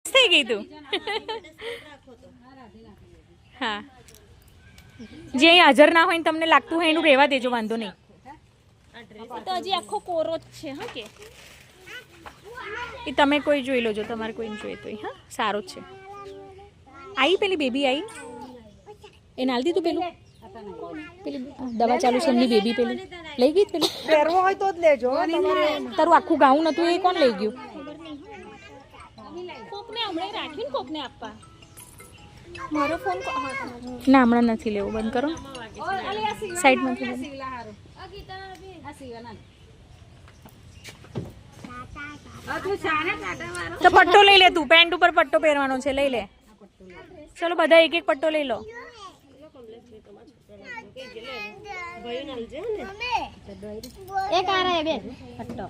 થઈ ગઈ તું હા જે અહીં હાજર ના હોય ને તમને લાગતું હોય એનું રહેવા દેજો, વાંધો નહીં. તો હજી આખો કોરો જ છે. હા કે એ તમે કોઈ જોઈ લોજો, તમારે કોઈ જોઈએ તો હા સારો જ છે. આવી પેલી બેબી આવી એ નાલ દીધું પેલું પેલી દવા ચાલુ છે એમની બેબી પેલી લઈ ગઈ પેલું પહેરવો હોય તો જ લેજો. તારું આખું ગાઉન હતું એ કોણ લઈ ગયું? કોકને હમણાં રાખ્યું ને કોકને આપવા. મારો ફોન ના હમણાં નથી લેવું, બંધ કરો સાઈડમાં. તો પટ્ટો લઈ લે તું, પેન્ટ ઉપર પટ્ટો પહેરવાનો છે, લઈ લે. ચલો બધા એક એક પટ્ટો લઈ લો. એક આ રહે બે પટ્ટો.